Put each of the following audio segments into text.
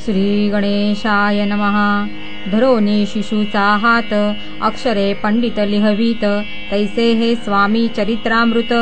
श्री गणेशाय नमः। धरोनी शिशूचा हात, अक्षरे पंडित लिहवीत, तैसे हे स्वामी चरित्रामृत।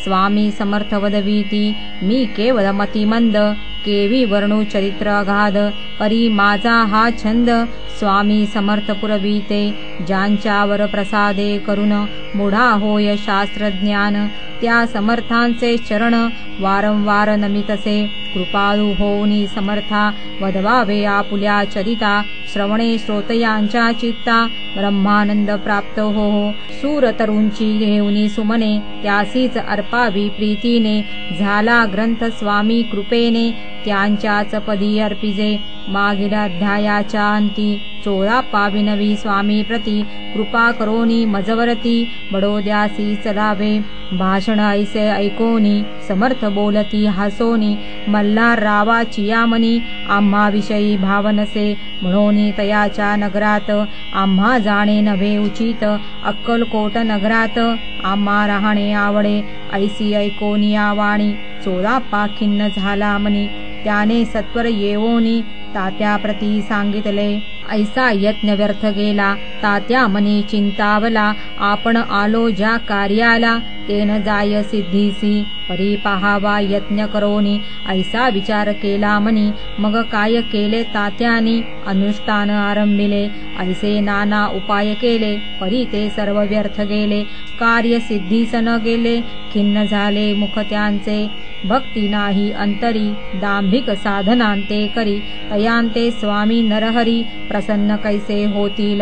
स्वामी समर्थ वदवीती, मी केवळ मतिमंद, केवी वर्णू चरित्र अगाध, परी माझा हा छंद। स्वामी समर्थ पुरविते, ज्यांच्यावर प्रसादे करुण, मूढा होय शास्त्रज्ञान। त्या समर्थांचे चरण वारंवार नमितसे, कृपाळू होऊनी समर्था, वदवावे आपुल्या चरिता। श्रवणे श्रोतयांच्या चित्ता, ब्रह्मानंद प्राप्त हो। सूर तरुंची घेऊनी सुमने, त्यासीच अर्पावी प्रीतीने। झाला ग्रंथ स्वामी कृपेने, त्यांच्याच पदी अर्पिजे। मागील अध्यायाच्या अंती, चोळा पाविनवी स्वामी प्रती। कृपा करोनी मजवरती, बडोद्यासी चलावे। भाषण ऐसे ऐकोनी, समर्थ बोलती हसोनी। मल्हार रावा चियामनी, आम्हा विषयी भावनसे। म्हणोनी तयाच्या नगरात, आम्हा जाणे नव्हे उचित। अक्कलकोट नगरात, आम्हा राहणे आवडे। ऐसी ऐकोनी आवाणी, चोळाप्पा खिन्न झाला मनी। त्याने सत्वर येवोनी, तात्याप्रती सांगितले। ऐसा यत्न व्यर्थ गेला, तात्या मनी चिंतावला। आपण आलो ज्या कार्याला, तेन जाय सिद्धीसी। परी पहावा यत्न करोनी, ऐसा विचार केला मनी। मग काय केले तात्यानी, अनुष्ठान आरंभिले। ऐसे नाना उपाय केले, परी ते सर्व व्यर्थ गेले। कार्य सिद्धीस न गेले, खिन्न झाले मुख त्यांचे। भक्ती नाही अंतरी, दांभिक साधनांते करी। तयांते स्वामी नरहरी, प्रसन्न कैसे होतील।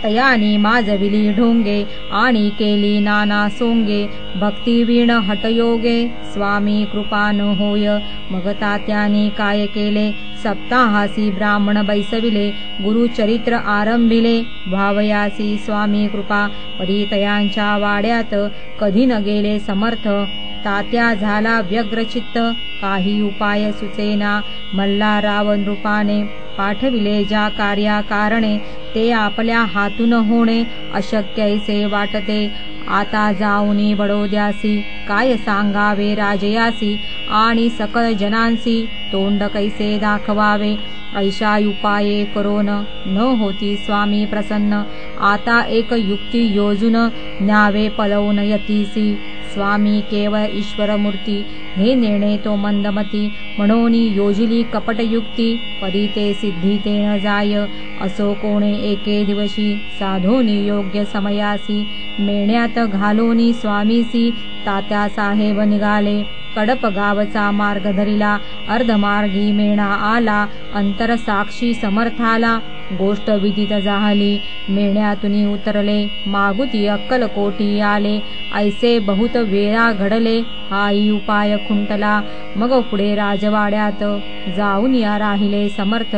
तयानी माजविली ढोंगे, आणि केली नाना सोंगे। भक्ती वीण हटयोगे, स्वामी कृपा न होय। मग तात्यानी काय केले, सप्ताहासी ब्राह्मण बैसविले। गुरुचरित्र आरंभिले, भावयासी स्वामी कृपा। परितयांच्या वाड्यात, कधी न गेले समर्थ। तात्या झाला व्यग्रचित्त, काही उपाय सुचेना। मल्हारराव नृपाने, पाठविले ज्या कार्या कारणे। ते आपल्या हातून होणे, अशक्यैसे वाटते। आता जाऊनी बडोद्यासी, काय सांगावे राजयासी। आणि सकळ जनांसी, तोंड कैसे दाखवावे। ऐशा उपाये करोन, न होती स्वामी प्रसन्न। आता एक युक्ती योजून, न्यावे पळवून यतीसी। स्वामी केवळ ईश्वरमूर्ती, हे नेणे तो मंदमती। म्हणून योजिली कपटयुक्ती, परी ते सिद्धी ते न जाय। असो कोणे एके दिवशी, साधोनी योग्य समयासी। मेण्यात घालोनी स्वामीसी, तात्या साहेब निघाले। कडप गावचा मार्ग धरिला, अर्धमार्गी मेणा आला। अंतर साक्षी समर्थाला, गोष्ट विदित झाली। मेण्यातून उतरले, मागुती अक्कलकोटी आले। ऐसे बहुत वेळा घडले, हाही उपाय खुंटला। मग पुढे राजवाड्यात, जाऊन या राहिले समर्थ।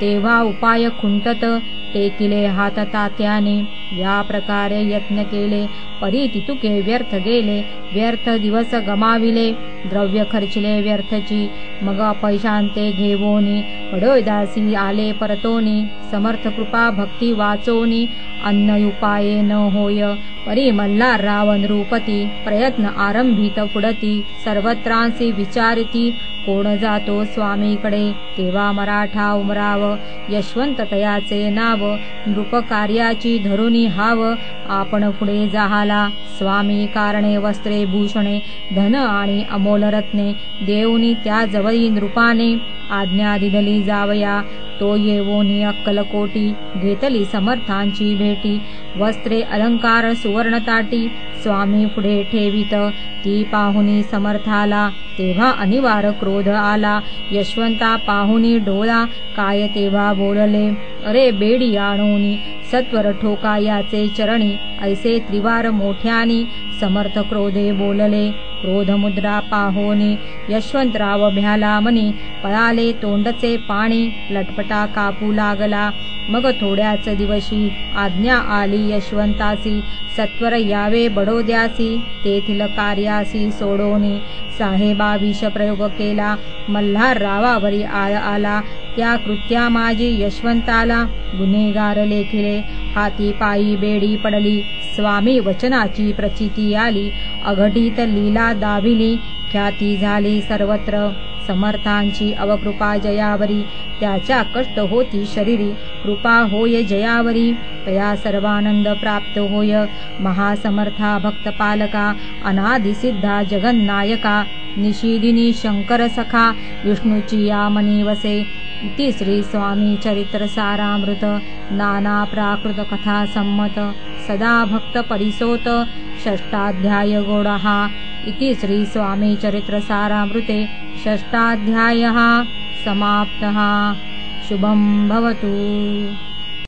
तेव्हा उपाय खुंटत, टेकिले हात तात्याने। या प्रकारे यत्न केले, परी तितुके व्यर्थ गेले। व्यर्थ दिवस गमाविले, द्रव्य खर्चिले व्यर्थची। मग पैशांते घेवोनी, बडोद्यासी आले परतोनी। समर्थ कृपा भक्ती वाचोनी, अन्न उपाये न होय। परी मल्हारराव नृपती, प्रयत्न आरंभित पुढती। सर्वत्रांसी विचारिती, कोण जातो स्वामीकडे। तेव्हा मराठा उमराव, यशवंत तयाचे नाव। नृपकार्याची धरुनी हाव, आपण पुढे जाहाला। स्वामी कारणे वस्त्रे भूषणे, धन आणि अमोल रत्ने। देऊनी त्या जवळी नृपाने, आज्ञा दिधली जावया। तो येवोनी अक्कलकोटी, घेतली समर्थांची भेटी। वस्त्रे अलंकार सुवर्ण ताटी, स्वामी पुढे ठेवित। ती पाहुनी समर्थाला, तेव्हा अनिवार्य क्रोध आला। यशवंता पाहुनी डोळा, काय तेव्हा बोलले। अरे बेडी आणोनी, सत्वर ठोका याचे चरणी। ऐसे त्रिवार मोठ्यानी, समर्थ क्रोधे बोलले। क्रोधमुद्रा पाहोनी, यशवंतराव भ्याला मनी। पळाले तोंडचे पाणी, लटपटा कापू लागला। मग थोड्याच दिवशी, आज्ञा आली यशवंतासी। सत्वर यावे बडोद्यासी, तेथील कार्यासी सोडोनी। साहेबा विष प्रयोग केला, मल्हाररावावरी आळ आला। त्या कृत्या माझी यशवंताला, गुन्हेगार लेखिले। हाती पायी बेडी पडली, स्वामी वचनाची प्रचिती आली। अघटित लीला दाविली, ख्याती झाली सर्वत्र समर्थांची अवकृपा जयावरी त्याच्या कष्ट होती शरीरी कृपा होय जयावरी तया सर्वानंद प्राप्त होय महासमर्था भक्त पालका अनादि सिद्धा जगन्नायका निशिदिनी शंकर सखा विष्णूची या मनी वसे इति श्री स्वामी चरित्र सारामृत नाना प्राकृत कथा संमत सदा भक्त परिसोत षष्ठाध्याय गौडः इति श्री स्वामी चरित्र सारामृते षष्ठाध्यायः समाप्तः शुभं भवतु।